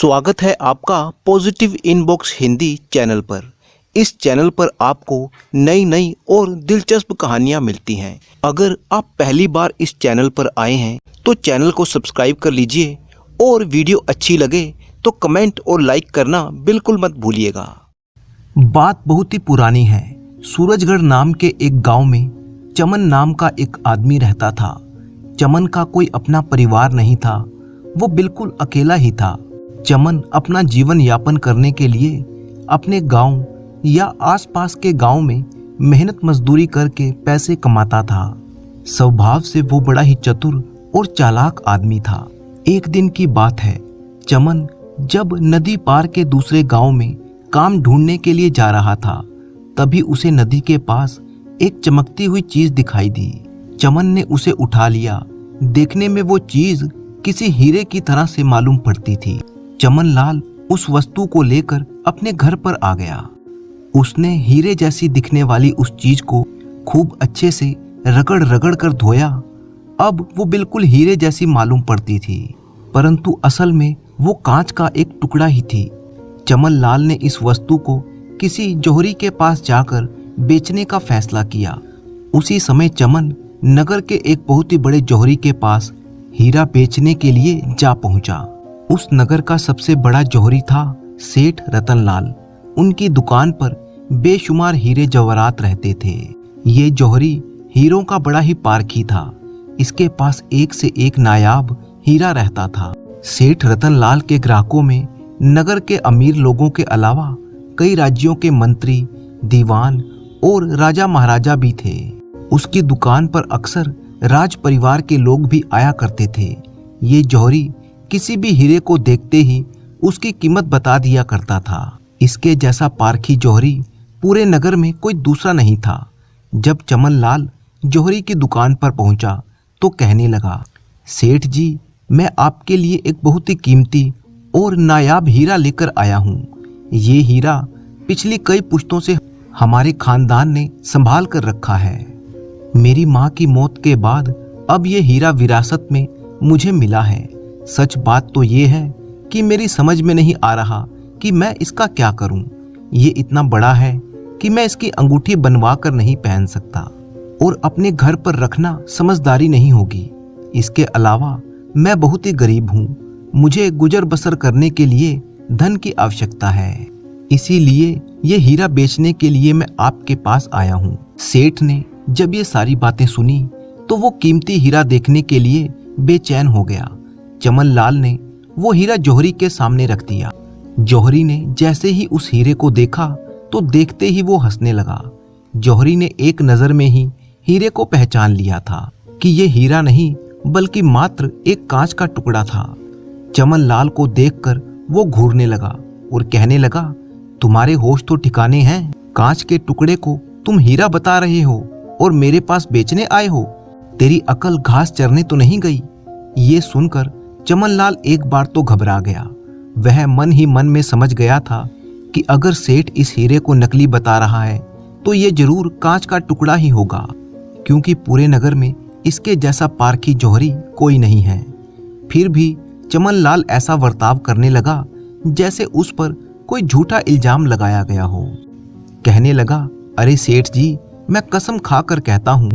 स्वागत है आपका पॉजिटिव इनबॉक्स हिंदी चैनल पर। इस चैनल पर आपको नई नई और दिलचस्प कहानियां मिलती हैं। अगर आप पहली बार इस चैनल पर आए हैं तो चैनल को सब्सक्राइब कर लीजिए और वीडियो अच्छी लगे तो कमेंट और लाइक करना बिल्कुल मत भूलिएगा। बात बहुत ही पुरानी है। सूरजगढ़ नाम के एक गांव में चमन नाम का एक आदमी रहता था। चमन का कोई अपना परिवार नहीं था, वो बिल्कुल अकेला ही था। चमन अपना जीवन यापन करने के लिए अपने गांव या आसपास के गांव में मेहनत मजदूरी करके पैसे कमाता था। स्वभाव से वो बड़ा ही चतुर और चालाक आदमी था। एक दिन की बात है, चमन जब नदी पार के दूसरे गांव में काम ढूंढने के लिए जा रहा था, तभी उसे नदी के पास एक चमकती हुई चीज दिखाई दी। चमन ने उसे उठा लिया। देखने में वो चीज किसी हीरे की तरह से मालूम पड़ती थी। चमन लाल उस वस्तु को लेकर अपने घर पर आ गया। उसने हीरे जैसी दिखने वाली उस चीज को खूब अच्छे से रगड़ रगड़ कर धोया। अब वो बिल्कुल हीरे जैसी मालूम पड़ती थी, परंतु असल में वो कांच का एक टुकड़ा ही थी। चमन लाल ने इस वस्तु को किसी जौहरी के पास जाकर बेचने का फैसला किया। उसी समय चमन नगर के एक बहुत ही बड़े जौहरी के पास हीरा बेचने के लिए जा पहुंचा। उस नगर का सबसे बड़ा जौहरी था सेठ रतनलाल। उनकी दुकान पर बेशुमार हीरे जवाहरात रहते थे। ये जौहरी हीरों का बड़ा ही पारखी था। इसके पास एक से एक नायाब हीरा रहता था। सेठ रतनलाल के ग्राहकों में नगर के अमीर लोगों के अलावा कई राज्यों के मंत्री, दीवान और राजा महाराजा भी थे। उसकी दुकान पर अक्सर राज परिवार के लोग भी आया करते थे। ये जौहरी किसी भी हीरे को देखते ही उसकी कीमत बता दिया करता था। इसके जैसा पारखी जौहरी पूरे नगर में कोई दूसरा नहीं था। जब चमन लाल जौहरी की दुकान पर पहुंचा तो कहने लगा, सेठ जी, मैं आपके लिए एक बहुत ही कीमती और नायाब हीरा लेकर आया हूँ। ये हीरा पिछली कई पुश्तों से हमारे खानदान ने संभाल कर रखा है। मेरी माँ की मौत के बाद अब ये हीरा विरासत में मुझे मिला है। सच बात तो ये है कि मेरी समझ में नहीं आ रहा कि मैं इसका क्या करूं। ये इतना बड़ा है कि मैं इसकी अंगूठी बनवा कर नहीं पहन सकता और अपने घर पर रखना समझदारी नहीं होगी। इसके अलावा मैं बहुत ही गरीब हूँ। मुझे गुजर बसर करने के लिए धन की आवश्यकता है। इसीलिए ये हीरा बेचने के लिए मैं आपके पास आया हूँ। सेठ ने जब ये सारी बातें सुनी तो वो कीमती हीरा देखने के लिए बेचैन हो गया। चमन लाल ने वो हीरा जौहरी के सामने रख दिया। जौहरी ने जैसे ही उस हीरे को देखा तो देखते ही वो हंसने लगा। जौहरी ने एक नजर में ही हीरे को पहचान लिया था कि ये हीरा नहीं बल्कि मात्र एक कांच का टुकड़ा था। चमन लाल को देखकर वो घूरने लगा और कहने लगा, तुम्हारे होश तो ठिकाने हैं। कांच के टुकड़े को तुम हीरा बता रहे हो और मेरे पास बेचने आए हो। तेरी अकल घास चरने तो नहीं गई। ये सुनकर चमन लाल एक बार तो घबरा गया। वह मन ही मन में समझ गया था कि अगर सेठ इस हीरे को नकली बता रहा है तो ये जरूर कांच का टुकड़ा ही होगा, क्योंकि पूरे नगर में इसके जैसा पारखी जौहरी कोई नहीं है। फिर भी चमन लाल ऐसा बर्ताव करने लगा जैसे उस पर कोई झूठा इल्जाम लगाया गया हो। कहने लगा, अरे सेठ जी, मैं कसम खाकर कहता हूँ,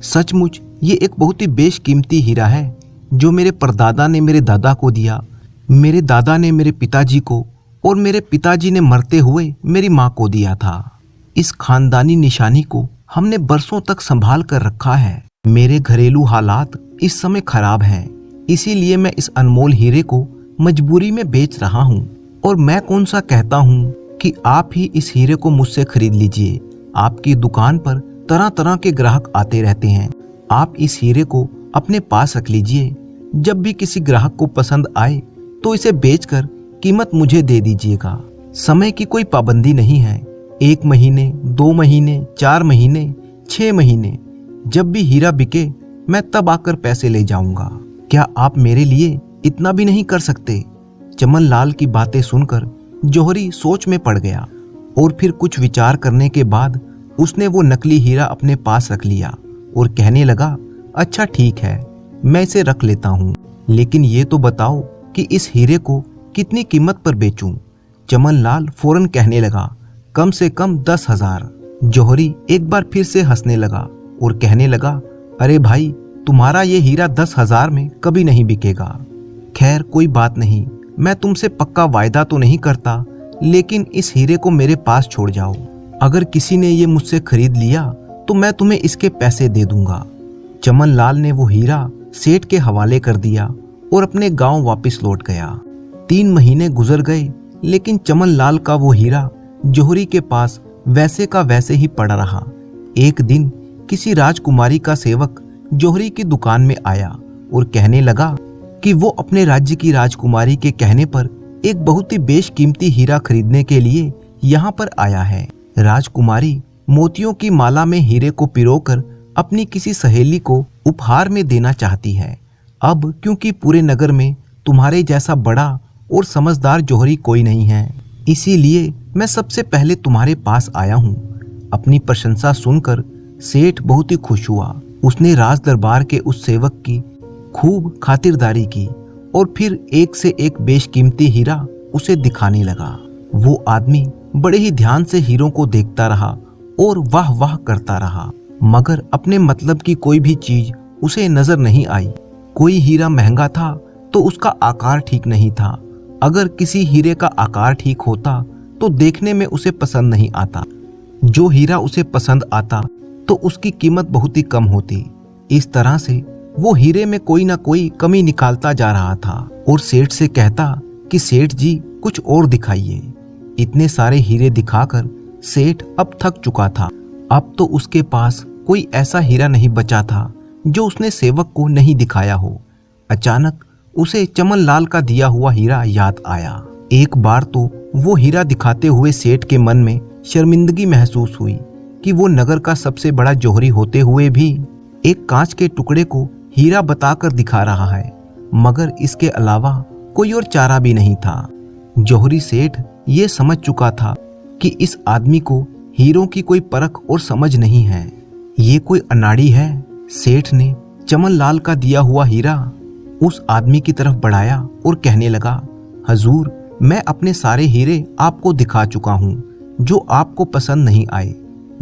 सचमुच ये एक बहुत ही बेशकीमती हीरा है जो मेरे परदादा ने मेरे दादा को दिया, मेरे दादा ने मेरे पिताजी को और मेरे पिताजी ने मरते हुए मेरी माँ को दिया था। इस खानदानी निशानी को हमने बरसों तक संभाल कर रखा है। मेरे घरेलू हालात इस समय खराब हैं, इसीलिए मैं इस अनमोल हीरे को मजबूरी में बेच रहा हूँ। और मैं कौन सा कहता हूँ कि आप ही इस हीरे को मुझसे खरीद लीजिए। आपकी दुकान पर तरह तरह के ग्राहक आते रहते हैं। आप इस हीरे को अपने पास रख लीजिए। जब भी किसी ग्राहक को पसंद आए तो इसे बेचकर कीमत मुझे दे दीजिएगा। समय की कोई पाबंदी नहीं है। 1 महीने, 2 महीने, 4 महीने, 6 महीने, जब भी हीरा बिके मैं तब आकर पैसे ले जाऊंगा। क्या आप मेरे लिए इतना भी नहीं कर सकते? चमन लाल की बातें सुनकर जौहरी सोच में पड़ गया और फिर कुछ विचार करने के बाद उसने वो नकली हीरा अपने पास रख लिया और कहने लगा, अच्छा ठीक है, मैं इसे रख लेता हूँ, लेकिन ये तो बताओ कि इस हीरे को कितनी कीमत पर बेचूं? चमन लाल फौरन कहने लगा, कम से कम 10,000। जौहरी एक बार फिर से हंसने लगा और कहने लगा, अरे भाई, तुम्हारा ये हीरा 10,000 में कभी नहीं बिकेगा। खैर कोई बात नहीं, मैं तुमसे पक्का वायदा तो नहीं करता, लेकिन इस हीरे को मेरे पास छोड़ जाओ। अगर किसी ने ये मुझसे खरीद लिया तो मैं तुम्हें इसके पैसे दे दूंगा। चमन लाल ने वो हीरा सेठ के हवाले कर दिया और अपने गांव वापस लौट गया। 3 महीने गुजर गए, लेकिन चमन लाल का वो हीरा जौहरी के पास वैसे का वैसे ही पड़ा रहा। एक दिन किसी राजकुमारी का सेवक जौहरी की दुकान में आया और कहने लगा कि वो अपने राज्य की राजकुमारी के कहने पर एक बहुत ही बेशकीमती हीरा खरीदने के लिए यहाँ पर आया है। राजकुमारी मोतियों की माला में हीरे को पिरोकर अपनी किसी सहेली को उपहार में देना चाहती है। अब क्योंकि पूरे नगर में तुम्हारे जैसा बड़ा और समझदार जौहरी कोई नहीं है, इसीलिए मैं सबसे पहले तुम्हारे पास आया हूँ। अपनी प्रशंसा सुनकर सेठ बहुत ही खुश हुआ। उसने राज दरबार के उस सेवक की खूब खातिरदारी की और फिर एक से एक बेशकीमती हीरा उसे दिखाने लगा। वो आदमी बड़े ही ध्यान से हीरों को देखता रहा और वाह वाह करता रहा, मगर अपने मतलब की कोई भी चीज उसे नजर नहीं आई। कोई हीरा महंगा था तो उसका आकार ठीक नहीं था। अगर किसी हीरे का आकार ठीक होता तो देखने में उसे पसंद नहीं आता। जो हीरा उसे पसंद आता तो उसकी कीमत बहुत ही कम होती। इस तरह से वो हीरे में कोई ना कोई कमी निकालता जा रहा था और सेठ से कहता कि सेठ जी कुछ और दिखाइए। इतने सारे हीरे दिखाकर सेठ अब थक चुका था। अब तो उसके पास कोई ऐसा हीरा नहीं बचा था जो उसने सेवक को नहीं दिखाया हो। अचानक उसे चमन लाल का दिया हुआ हीरा याद आया। एक बार तो वो हीरा दिखाते हुए सेठ के मन में शर्मिंदगी महसूस हुई कि वो नगर का सबसे बड़ा जौहरी होते हुए भी एक कांच के टुकड़े को हीरा बताकर दिखा रहा है, मगर इसके अलावा कोई और चारा भी नहीं था। जौहरी सेठ ये समझ चुका था कि इस आदमी को हीरों की कोई परख और समझ नहीं है, ये कोई अनाड़ी है। सेठ ने चमन लाल का दिया हुआ हीरा उस आदमी की तरफ बढ़ाया और कहने लगा, हजूर, मैं अपने सारे हीरे आपको दिखा चुका हूँ जो आपको पसंद नहीं आए।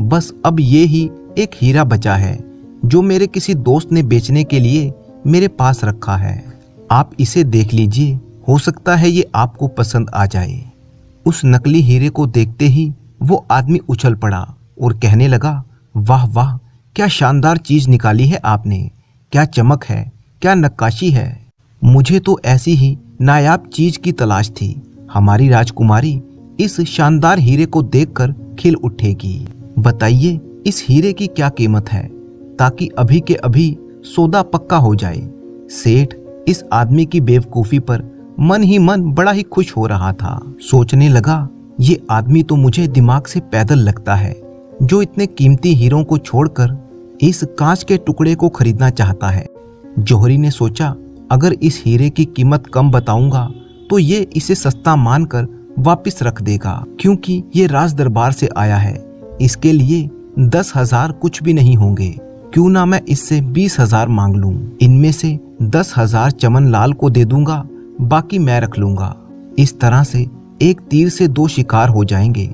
बस अब ये ही एक हीरा बचा है जो मेरे किसी दोस्त ने बेचने के लिए मेरे पास रखा है। आप इसे देख लीजिए, हो सकता है ये आपको पसंद आ जाए। उस नकली हीरे को देखते ही वो आदमी उछल पड़ा और कहने लगा, वाह वाह, क्या शानदार चीज निकाली है आपने, क्या चमक है, क्या नक्काशी है। मुझे तो ऐसी ही नायाब चीज की तलाश थी। हमारी राजकुमारी इस शानदार हीरे को देखकर खिल उठेगी। बताइए इस हीरे की क्या कीमत है, ताकि अभी के अभी सौदा पक्का हो जाए। सेठ इस आदमी की बेवकूफी पर मन ही मन बड़ा ही खुश हो रहा था। सोचने लगा, ये आदमी तो मुझे दिमाग से पैदल लगता है, जो इतने कीमती हीरों को छोड़कर इस कांच के टुकड़े को खरीदना चाहता है। जौहरी ने सोचा, अगर इस हीरे की कीमत कम बताऊंगा तो ये इसे सस्ता मानकर वापस रख देगा, क्योंकि ये राज दरबार से आया है। इसके लिए 10,000 कुछ भी नहीं होंगे। क्यों ना मैं इससे 20,000 मांग लूं। इनमें से 10,000 चमन लाल को दे दूंगा, बाकी मैं रख लूंगा। इस तरह से एक तीर से 2 शिकार हो जाएंगे।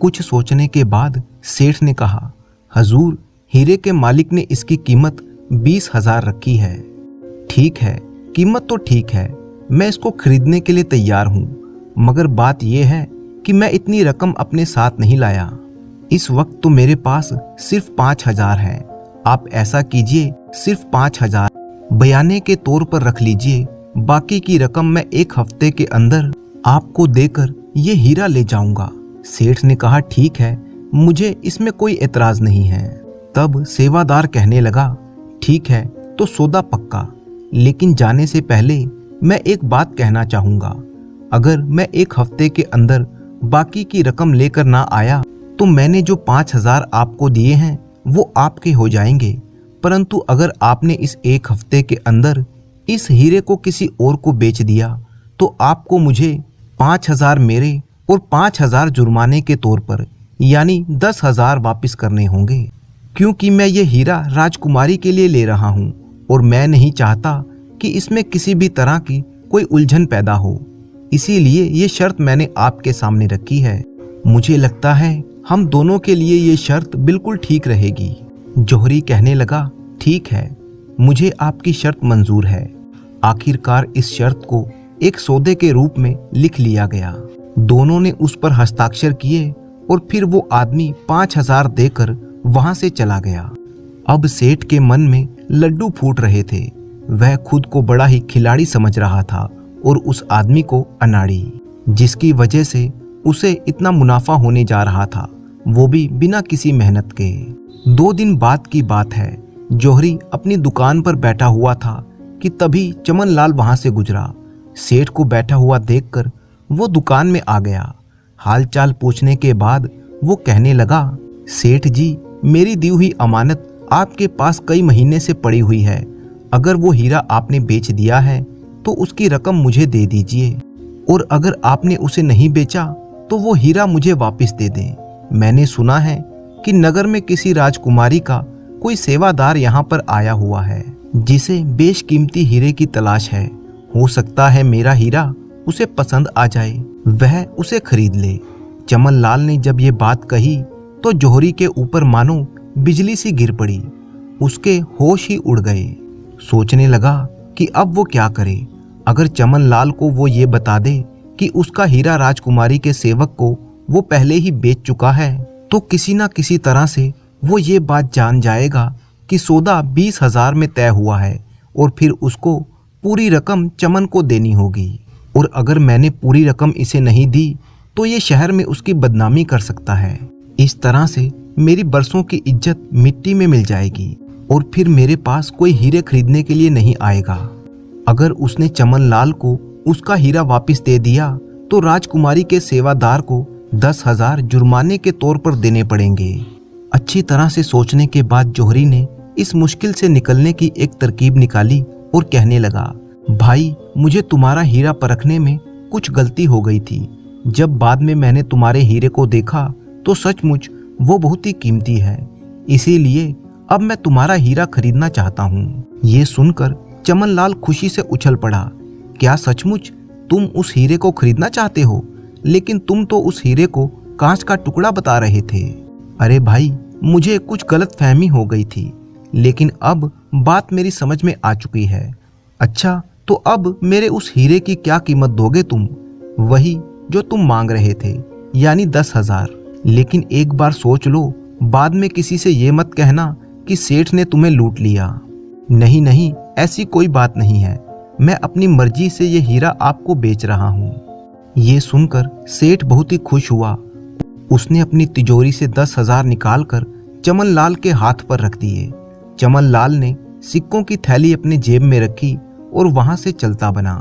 कुछ सोचने के बाद सेठ ने कहा, हजूर, हीरे के मालिक ने इसकी कीमत 20,000 रखी है। ठीक है, कीमत तो ठीक है, मैं इसको खरीदने के लिए तैयार हूँ, मगर बात यह है कि मैं इतनी रकम अपने साथ नहीं लाया। इस वक्त तो मेरे पास सिर्फ 5,000 है। आप ऐसा कीजिए, सिर्फ 5,000 बयाने के तौर पर रख लीजिए। बाकी की रकम मैं 1 हफ्ते के अंदर आपको देकर ये हीरा ले जाऊंगा। सेठ ने कहा, ठीक है, मुझे इसमें कोई एतराज नहीं है। तब सेवादार कहने लगा, ठीक है, तो सौदा पक्का, लेकिन जाने से पहले मैं एक बात कहना चाहूंगा। अगर मैं 1 हफ्ते के अंदर बाकी की रकम लेकर ना आया तो मैंने जो 5,000 आपको दिए हैं वो आपके हो जाएंगे। परंतु अगर आपने इस 1 हफ्ते के अंदर इस हीरे को किसी और को बेच दिया तो आपको मुझे 5,000 मेरे और 5,000 जुर्माने के तौर पर, यानी 10,000 वापस करने होंगे, क्योंकि मैं ये हीरा राजकुमारी के लिए ले रहा हूँ और मैं नहीं चाहता कि इसमें किसी भी तरह की कोई उलझन पैदा हो। इसीलिए ये शर्त मैंने आपके सामने रखी है। मुझे लगता है हम दोनों के लिए ये शर्त बिल्कुल ठीक रहेगी। जौहरी कहने लगा, ठीक है, मुझे आपकी शर्त मंजूर है। आखिरकार इस शर्त को एक सौदे के रूप में लिख लिया गया। दोनों ने उस पर हस्ताक्षर किए और फिर वो आदमी 5,000 देकर वहां से चला गया। अब सेठ के मन में लड्डू फूट रहे थे। वह खुद को बड़ा ही खिलाड़ी समझ रहा था और उस आदमी को अनाड़ी, जिसकी वजह से उसे इतना मुनाफा होने जा रहा था, वो भी बिना किसी मेहनत के। 2 दिन बाद की बात है। जौहरी अपनी दुकान पर बैठा हुआ था कि तभी चमन लाल वहां से गुजरा। सेठ को बैठा हुआ देखकर वो दुकान में आ गया। हालचाल पूछने के बाद वो कहने लगा, सेठ जी, मेरी दी हुई अमानत आपके पास कई महीने से पड़ी हुई है। अगर वो हीरा आपने बेच दिया है तो उसकी रकम मुझे दे दीजिए, और अगर आपने उसे नहीं बेचा तो वो हीरा मुझे वापस दे दें। मैंने सुना है कि नगर में किसी राजकुमारी का कोई सेवादार यहाँ पर आया हुआ है जिसे बेशकीमती हीरे की तलाश है। हो सकता है मेरा हीरा उसे पसंद आ जाए, वह उसे खरीद ले। चमन लाल ने जब ये बात कही तो जौहरी के ऊपर मानो बिजली सी गिर पड़ी। उसके होश ही उड़ गए। सोचने लगा कि अब वो क्या करे। अगर चमन लाल को वो ये बता दे कि उसका हीरा राजकुमारी के सेवक को वो पहले ही बेच चुका है तो किसी ना किसी तरह से वो ये बात जान जाएगा कि सौदा 20,000 में तय हुआ है और फिर उसको पूरी रकम चमन को देनी होगी। और अगर मैंने पूरी रकम इसे नहीं दी तो ये शहर में उसकी बदनामी कर सकता है। इस तरह से मेरी बरसों की इज्जत मिट्टी में मिल जाएगी और फिर मेरे पास कोई हीरे खरीदने के लिए नहीं आएगा। अगर उसने चमन लाल को उसका हीरा वापस दे दिया तो राजकुमारी के सेवादार को 10,000 जुर्माने के तौर पर देने पड़ेंगे। अच्छी तरह से सोचने के बाद जौहरी ने इस मुश्किल से निकलने की एक तरकीब निकाली और कहने लगा, भाई, मुझे तुम्हारा हीरा परखने में कुछ गलती हो गई थी। जब बाद में मैंने तुम्हारे हीरे को देखा तो सचमुच वो बहुत ही कीमती है, इसीलिए अब मैं तुम्हारा हीरा खरीदना चाहता हूँ। ये सुनकर चमन लाल खुशी से उछल पड़ा। क्या सचमुच तुम उस हीरे को खरीदना चाहते हो? लेकिन तुम तो उस हीरे को कांच का टुकड़ा बता रहे थे। अरे भाई, मुझे कुछ गलतफहमी हो गई थी, लेकिन अब बात मेरी समझ में आ चुकी है। अच्छा, तो अब मेरे उस हीरे की क्या कीमत दोगे तुम? वही जो तुम मांग रहे थे, यानी 10,000। लेकिन एक बार सोच लो, बाद में किसी से ये मत कहना कि सेठ ने तुम्हें लूट लिया। नहीं नहीं, ऐसी कोई बात नहीं है। मैं अपनी मर्जी से ये हीरा आपको बेच रहा हूँ। ये सुनकर सेठ बहुत ही खुश हुआ। उसने अपनी तिजोरी से 10,000 निकालकर चमन लाल के हाथ पर रख दिए। चमन लाल ने सिक्कों की थैली अपने जेब में रखी और वहां से चलता बना।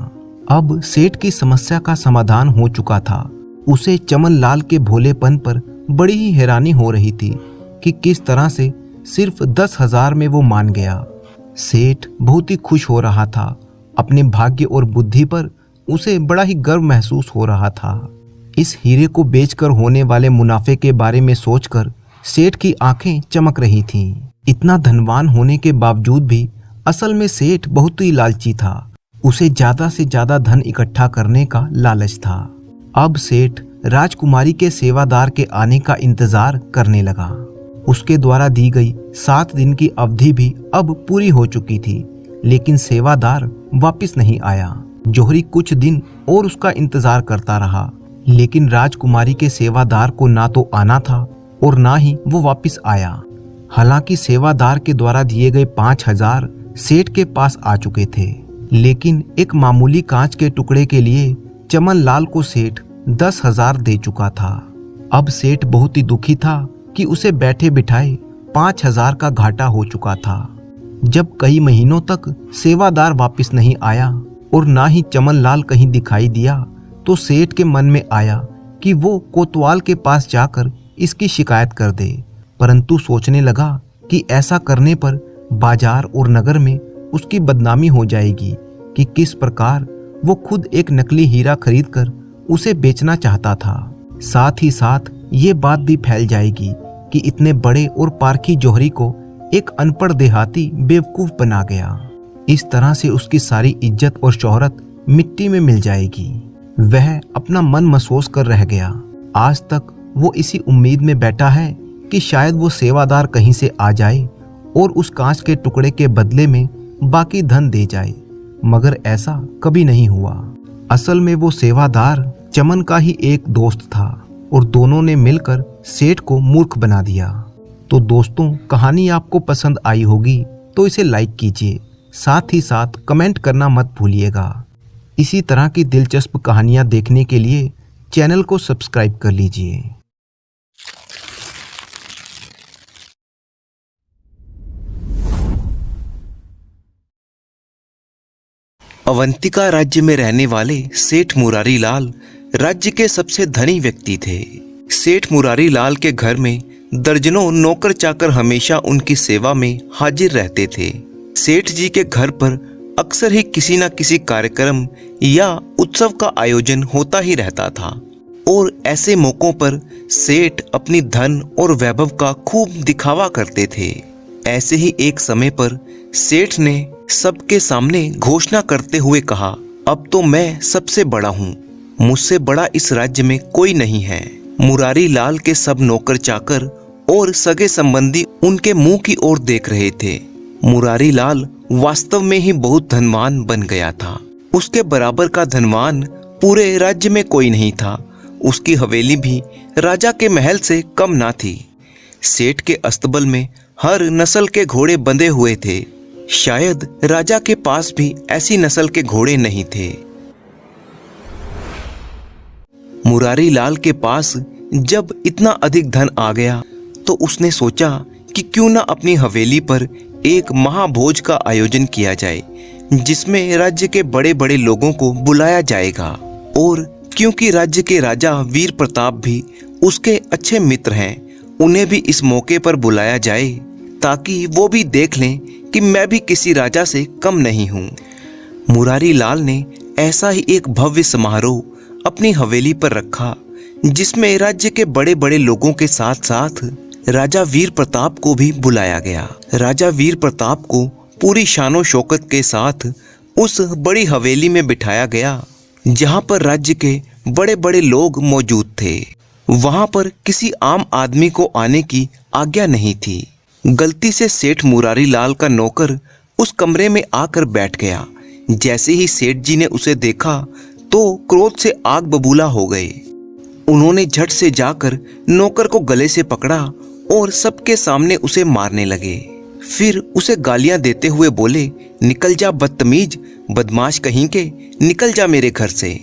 अब सेठ की समस्या का समाधान हो चुका था। उसे चमन लाल के भोलेपन पर बड़ी ही हैरानी हो रही थी कि किस तरह से सिर्फ 10,000 में वो मान गया। सेठ बहुत ही खुश हो रहा था। अपने भाग्य और बुद्धि पर उसे बड़ा ही गर्व महसूस हो रहा था। इस हीरे को बेचकर होने वाले मुनाफे के बारे में सोचकर सेठ की आंखें चमक रही थीं। इतना धनवान होने के बावजूद भी असल में सेठ बहुत ही लालची था। उसे ज्यादा से ज्यादा धन इकट्ठा करने का लालच था। अब सेठ राजकुमारी के सेवादार के आने का इंतजार करने लगा। उसके द्वारा दी गई 7 दिन की अवधि भी अब पूरी हो चुकी थी, लेकिन सेवादार वापस नहीं आया। जौहरी कुछ दिन और उसका इंतजार करता रहा, लेकिन राजकुमारी के सेवादार को ना तो आना था और ना ही वो वापस आया। हालांकि सेवादार के द्वारा दिए गए 5,000 सेठ के पास आ चुके थे, लेकिन एक मामूली कांच के टुकड़े के लिए चमन लाल को सेठ 10,000 दे चुका था। अब सेठ बहुत ही दुखी था कि उसे बैठे बिठाए 5,000 का घाटा हो चुका था। जब कई महीनों तक सेवादार वापस नहीं आया और ना ही चमन लाल कहीं दिखाई दिया, तो सेठ के मन में आया कि वो कोतवाल के पास जाकर इसकी शिकायत कर दे। परंतु सोचने लगा कि ऐसा करने पर बाजार और नगर में उसकी बदनामी हो जाएगी कि किस प्रकार वो खुद एक नकली हीरा खरीदकर उसे बेचना चाहता था। साथ ही साथ ये बात भी फैल जाएगी कि इतने बड़े और पारखी जौहरी को एक अनपढ़ देहाती बेवकूफ बना गया। इस तरह से उसकी सारी इज्जत और शोहरत मिट्टी में मिल जाएगी। वह अपना मन महसूस कर रह गया। आज तक वो इसी उम्मीद में बैठा है कि शायद वो सेवादार कहीं से आ जाए और उस कांच के टुकड़े के बदले में बाकी धन दे जाए, मगर ऐसा कभी नहीं हुआ। असल में वो सेवादार चमन का ही एक दोस्त था और दोनों ने मिलकर सेठ को मूर्ख बना दिया। तो दोस्तों, कहानी आपको पसंद आई होगी तो इसे लाइक कीजिए, साथ ही साथ कमेंट करना मत भूलिएगा। इसी तरह की दिलचस्प कहानियाँ देखने के लिए चैनल को सब्सक्राइब कर लीजिए। अवंतिका राज्य में रहने वाले सेठ मुरारी लाल राज्य के सबसे धनी व्यक्ति थे। सेठ मुरारी लाल के घर में दर्जनों नौकर चाकर हमेशा उनकी सेवा में हाजिर रहते थे। सेठ जी के घर पर अक्सर ही किसी न किसी कार्यक्रम या उत्सव का आयोजन होता ही रहता था और ऐसे मौकों पर सेठ अपनी धन और वैभव का खूब दिखावा करते थे। ऐसे ही एक समय पर सेठ ने सबके सामने घोषणा करते हुए कहा, अब तो मैं सबसे बड़ा हूँ, मुझसे बड़ा इस राज्य में कोई नहीं है। मुरारी लाल के सब नौकर चाकर और सगे संबंधी उनके मुंह की ओर देख रहे थे। मुरारी लाल वास्तव में ही बहुत धनवान बन गया था। उसके बराबर का धनवान पूरे राज्य में कोई नहीं था। उसकी हवेली भी राजा के महल से कम ना थी। सेठ के अस्तबल में हर नस्ल के घोड़े बंधे हुए थे। शायद राजा के पास भी ऐसी नस्ल के घोड़े नहीं थे। मुरारी लाल के पास जब इतना अधिक धन आ गया तो उसने सोचा कि क्यों ना अपनी हवेली पर एक महाभोज का आयोजन किया जाए, जिसमें राज्य के बड़े बड़े लोगों को बुलाया जाएगा। और क्योंकि राज्य के राजा वीर प्रताप भी उसके अच्छे मित्र हैं, उन्हें भी इस मौके पर बुलाया जाए ताकि वो भी देख लें कि मैं भी किसी राजा से कम नहीं हूँ। मुरारी लाल ने ऐसा ही एक भव्य समारोह अपनी हवेली पर रखा, जिसमें राज्य के बड़े बड़े लोगों के साथ साथ राजा वीर प्रताप को भी बुलाया गया। राजा वीर प्रताप को पूरी शानो शौकत के साथ उस बड़ी हवेली में बिठाया गया, जहां पर राज्य के बड़े बड़े लोग मौजूद थे। वहां पर किसी आम आदमी को आने की आज्ञा नहीं थी। गलती से सेठ मुरारी लाल का नौकर उस कमरे में आकर बैठ गया। जैसे ही सेठ जी ने उसे देखा तो क्रोध से आग बबूला हो गए। उन्होंने झट से जाकर नौकर को गले से पकड़ा और सबके सामने उसे मारने लगे। फिर उसे गालियां देते हुए बोले, निकल जा बदतमीज, बदमाश कहीं के, निकल जा मेरे घर से।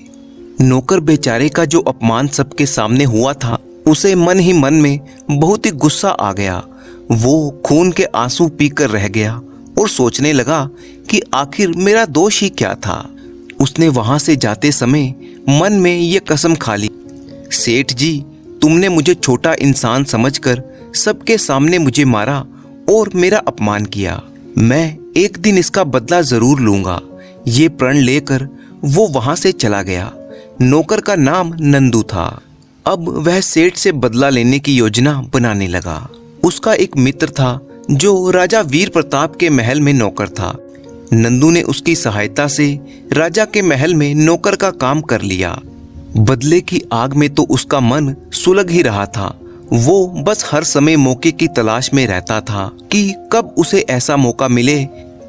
नौकर बेचारे का जो अपमान सबके सामने हुआ था, उसे मन ही मन में बहुत ही गुस्सा आ गया। वो खून के आंसू पीकर रह गया और सोचने लगा कि आखिर मेरा दोष ही क्या था। उसने वहां से जाते समय मन में ये कसम खा ली, सेठ जी, तुमने मुझे छोटा इंसान समझकर सबके सामने मुझे मारा और मेरा अपमान किया। मैं एक दिन इसका बदला जरूर लूंगा। ये प्रण लेकर वो वहां से चला गया। नौकर का नाम नंदू था। अब वह सेठ से बदला लेने की योजना बनाने लगा। उसका एक मित्र था जो राजा वीर प्रताप के महल में नौकर था। नंदू ने उसकी सहायता से राजा के महल में नौकर का काम कर लिया। बदले की आग में तो उसका मन सुलग ही रहा था। वो बस हर समय मौके की तलाश में रहता था कि कब उसे ऐसा मौका मिले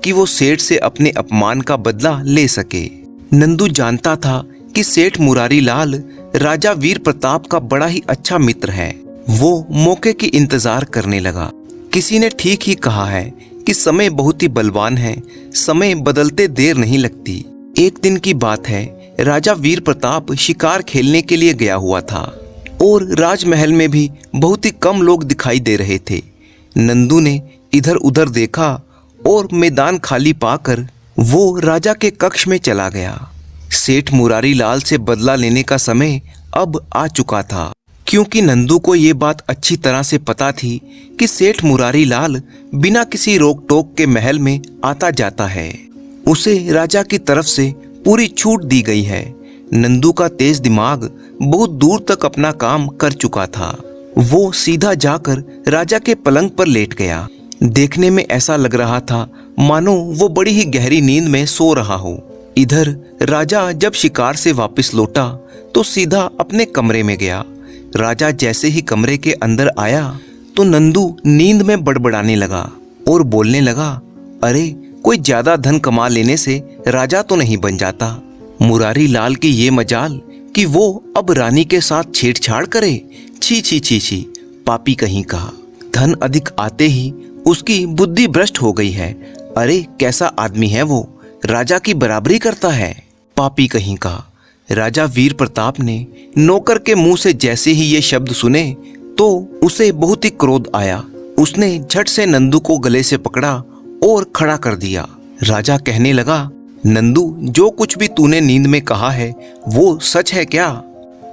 कि वो सेठ से अपने अपमान का बदला ले सके। नंदू जानता था कि सेठ मुरारी लाल राजा वीर प्रताप का बड़ा ही अच्छा मित्र है। वो मौके की इंतजार करने लगा। किसी ने ठीक ही कहा है कि समय बहुत ही बलवान है, समय बदलते देर नहीं लगती। एक दिन की बात है, राजा वीर प्रताप शिकार खेलने के लिए गया हुआ था और राजमहल में भी बहुत ही कम लोग दिखाई दे रहे थे। नंदू ने इधर उधर देखा और मैदान खाली पाकर वो राजा के कक्ष में चला गया। सेठ मुरारी लाल से बदला लेने का समय अब आ चुका था, क्योंकि नंदू को ये बात अच्छी तरह से पता थी कि सेठ मुरारी लाल बिना किसी रोक टोक के महल में आता जाता है। उसे राजा की तरफ से पूरी छूट दी गई है। नंदू का तेज दिमाग बहुत दूर तक अपना काम कर चुका था। वो सीधा जाकर राजा के पलंग पर लेट गया। देखने में ऐसा लग रहा था मानो वो बड़ी ही गहरी नींद में सो रहा हो। इधर राजा जब शिकार से वापस लौटा तो सीधा अपने कमरे में गया। राजा जैसे ही कमरे के अंदर आया तो नंदू नींद में बड़बड़ाने लगा और बोलने लगा, अरे कोई ज्यादा धन कमा लेने से राजा तो नहीं बन जाता। मुरारी लाल की ये मजाल कि वो अब रानी के साथ छेड़छाड़ करे। छी छी छी छी, पापी कहीं का। धन अधिक आते ही उसकी बुद्धि भ्रष्ट हो गई है। अरे कैसा आदमी है वो, राजा की बराबरी करता है, पापी कहीं का। राजा वीर प्रताप ने नौकर के मुंह से जैसे ही ये शब्द सुने तो उसे बहुत ही क्रोध आया। उसने झट से नंदू को गले से पकड़ा और खड़ा कर दिया। राजा कहने लगा, नंदू जो कुछ भी तूने नींद में कहा है वो सच है क्या?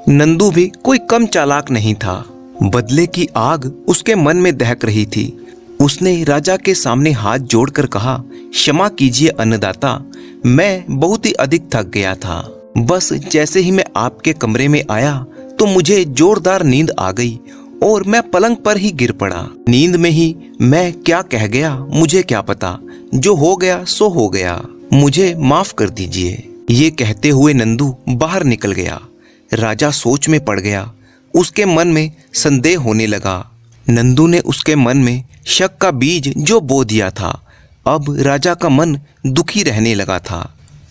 नंदू भी कोई कम चालाक नहीं था। बदले की आग उसके मन में दहक रही थी। उसने राजा के सामने हाथ जोड़कर कहा, क्षमा कीजिए अन्नदाता, मैं बहुत ही अधिक थक गया था। बस जैसे ही मैं आपके कमरे में आया तो मुझे जोरदार नींद आ गई और मैं पलंग पर ही गिर पड़ा। नींद में ही मैं क्या कह गया मुझे क्या पता, जो हो गया सो हो गया, मुझे माफ कर दीजिए। ये कहते हुए नंदू बाहर निकल गया। राजा सोच में पड़ गया। उसके मन में संदेह होने लगा। नंदू ने उसके मन में शक का बीज जो बो दिया था। अब राजा का मन दुखी रहने लगा था।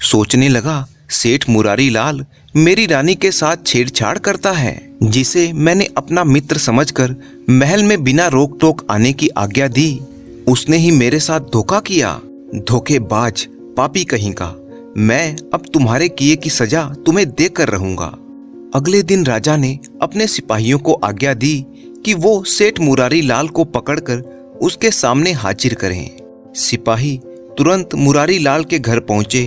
सोचने लगा, सेठ मुरारी लाल मेरी रानी के साथ छेड़छाड़ करता है, जिसे मैंने अपना मित्र समझकर महल में बिना रोक टोक आने की आज्ञा दी, उसने ही मेरे साथ धोखा किया। धोखेबाज, पापी कहीं का, मैं अब तुम्हारे किए की सजा तुम्हें देकर रहूंगा। अगले दिन राजा ने अपने सिपाहियों को आज्ञा दी कि वो सेठ मुरारी लाल को पकड़कर उसके सामने हाजिर करें। सिपाही तुरंत मुरारी लाल के घर पहुंचे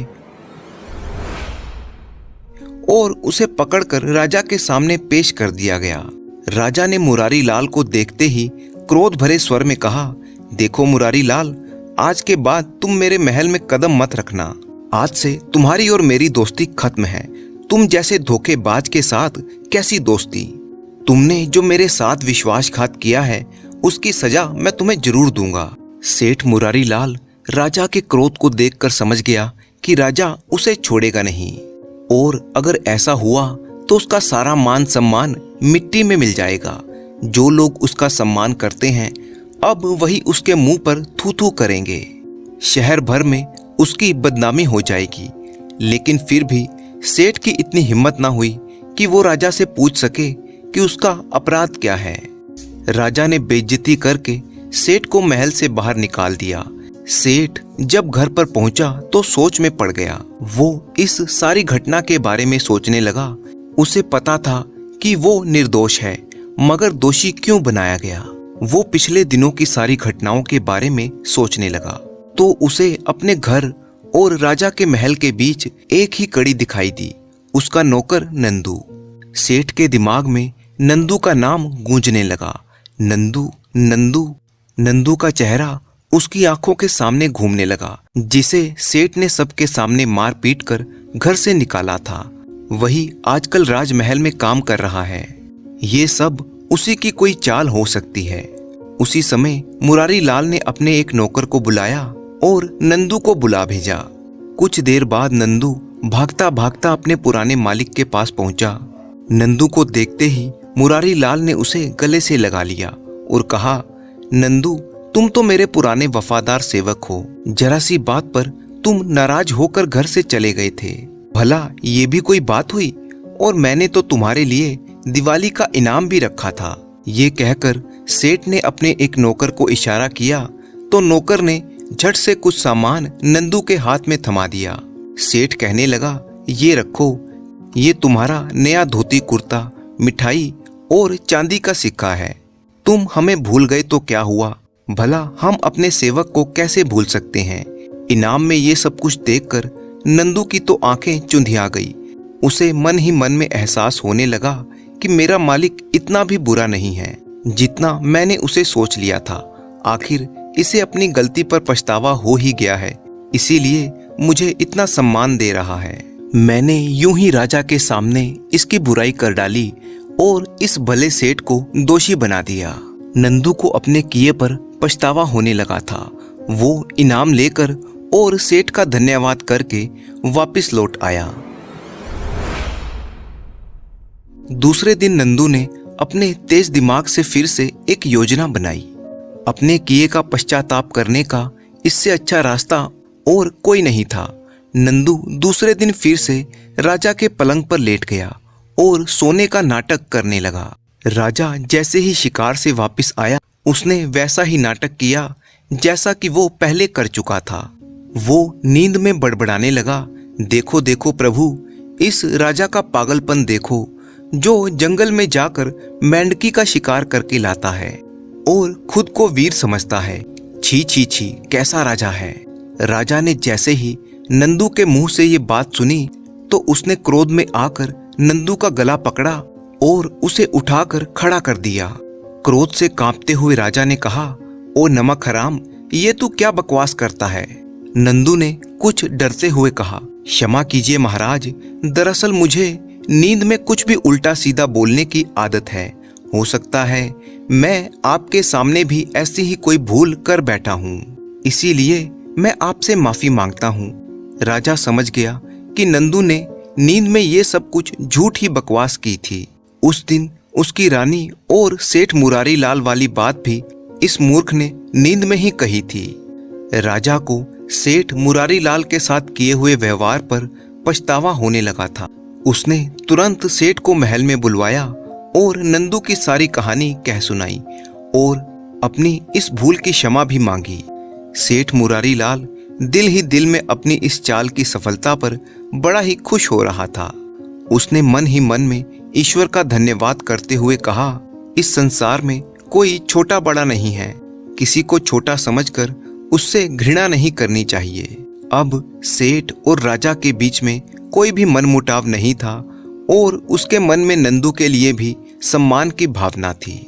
और उसे पकड़कर राजा के सामने पेश कर दिया गया। राजा ने मुरारी लाल को देखते ही क्रोध भरे स्वर में कहा, देखो मुरारी लाल, आज के बाद तुम मेरे महल में कदम मत रखना। आज से तुम्हारी और मेरी दोस्ती खत्म है। तुम जैसे धोखेबाज के साथ कैसी दोस्ती? तुमने जो मेरे साथ विश्वासघात किया है उसकी सजा मैं तुम्हें जरूर दूंगा। सेठ मुरारी लाल राजा के क्रोध को देखकर समझ गया कि राजा उसे छोड़ेगा नहीं, और अगर ऐसा हुआ तो उसका सारा मान सम्मान मिट्टी में मिल जाएगा। जो लोग उसका सम्मान करते हैं अब वही उसके मुंह पर थू थू करेंगे। शहर भर में उसकी बदनामी हो जाएगी। लेकिन फिर भी सेठ की इतनी हिम्मत ना हुई कि वो राजा से पूछ सके कि उसका अपराध क्या है। राजा ने बेइज्जती करके सेठ को महल से बाहर निकाल दिया। सेठ जब घर पर पहुंचा तो सोच में पड़ गया। वो इस सारी घटना के बारे में सोचने लगा। उसे पता था कि वो निर्दोष है, मगर दोषी क्यों बनाया गया। वो पिछले दिनों की सारी घटनाओं के बारे में सोचने लगा तो उसे अपने घर और राजा के महल के बीच एक ही कड़ी दिखाई दी, उसका नौकर नंदू। सेठ के दिमाग में नंदू का नाम गूंजने लगा। नंदू नंदू नंदू का चेहरा उसकी आंखों के सामने घूमने लगा, जिसे सेठ ने सबके सामने मार पीट कर घर से निकाला था। वही आजकल राजमहल में काम कर रहा है। ये सब उसी की कोई चाल हो सकती है। उसी समय मुरारी लाल ने अपने एक नौकर को बुलाया और नंदू को बुला भेजा। कुछ देर बाद नंदू भागता भागता अपने पुराने मालिक के पास पहुंचा। नंदू को देखते ही मुरारी लाल ने उसे गले से लगा लिया और कहा, नंदू तुम तो मेरे पुराने वफादार सेवक हो। जरा सी बात पर तुम नाराज होकर घर से चले गए थे। भला ये भी कोई बात हुई? और मैंने तो तुम्हारे लिए दिवाली का इनाम भी रखा था। ये कहकर सेठ ने अपने एक नौकर को इशारा किया तो नौकर ने झट से कुछ सामान नंदू के हाथ में थमा दिया। सेठ कहने लगा, ये रखो, ये तुम्हारा नया धोती कुर्ता, मिठाई और चांदी का सिक्का है। तुम हमें भूल गए तो क्या हुआ, भला हम अपने सेवक को कैसे भूल सकते हैं। इनाम में ये सब कुछ देखकर नंदू की तो आंखें चुंधिया गई। उसे मन ही मन में एहसास होने लगा कि मेरा मालिक इतना भी बुरा नहीं है जितना मैंने उसे सोच लिया था। आखिर इसे अपनी गलती पर पछतावा हो ही गया है, इसीलिए मुझे इतना सम्मान दे रहा है। मैंने यूं ही राजा के सामने इसकी बुराई कर डाली और इस भले सेठ को दोषी बना दिया। नंदू को अपने किए पर पछतावा होने लगा था। वो इनाम लेकर और सेठ का धन्यवाद करके वापस लौट आया। दूसरे दिन नंदू ने अपने तेज दिमाग से फिर से एक योजना बनाई। अपने किए का पश्चाताप करने का इससे अच्छा रास्ता और कोई नहीं था। नंदू दूसरे दिन फिर से राजा के पलंग पर लेट गया और सोने का नाटक करने लगा। राजा जैसे ही शिकार से वापस आया, उसने वैसा ही नाटक किया जैसा कि वो पहले कर चुका था। वो नींद में बड़बड़ाने लगा, देखो देखो प्रभु, इस राजा का पागलपन देखो, जो जंगल में जाकर मेंढकी का शिकार करके लाता है और खुद को वीर समझता है। छी छी छी, कैसा राजा है। राजा ने जैसे ही नंदू के मुंह से ये बात सुनी तो उसने क्रोध में आकर नंदू का गला पकड़ा और उसे उठाकर खड़ा कर दिया। क्रोध से कांपते हुए राजा ने कहा, ओ नमक हराम, ये तू क्या बकवास करता है। नंदू ने कुछ डरते हुए कहा, क्षमा कीजिए महाराज, दरअसल मुझे नींद में कुछ भी उल्टा सीधा बोलने की आदत है। हो सकता है मैं आपके सामने भी ऐसी ही कोई भूल कर बैठा हूँ, इसीलिए मैं आपसे माफी मांगता हूँ। राजा समझ गया कि नंदू ने नींद में ये सब कुछ झूठ ही बकवास की थी। उस दिन उसकी रानी और सेठ मुरारी लाल वाली बात भी इस मूर्ख ने नींद में ही कही थी। राजा को सेठ मुरारी लाल के साथ किए हुए व्यवहार पर पछतावा होने लगा था। उसने तुरंत सेठ को महल में बुलवाया और नंदू की सारी कहानी कह सुनाई और अपनी इस भूल की क्षमा भी मांगी। सेठ मुरारी लाल दिल ही दिल में अपनी इस चाल की सफलता पर बड़ा ही खुश हो रहा था। उसने मन ही मन में ईश्वर का धन्यवाद करते हुए कहा, इस संसार में कोई छोटा बड़ा नहीं है, किसी को छोटा समझकर उससे घृणा नहीं करनी चाहिए। अब सेठ और राजा के बीच में कोई भी मनमुटाव नहीं था और उसके मन में नंदू के लिए भी सम्मान की भावना थी।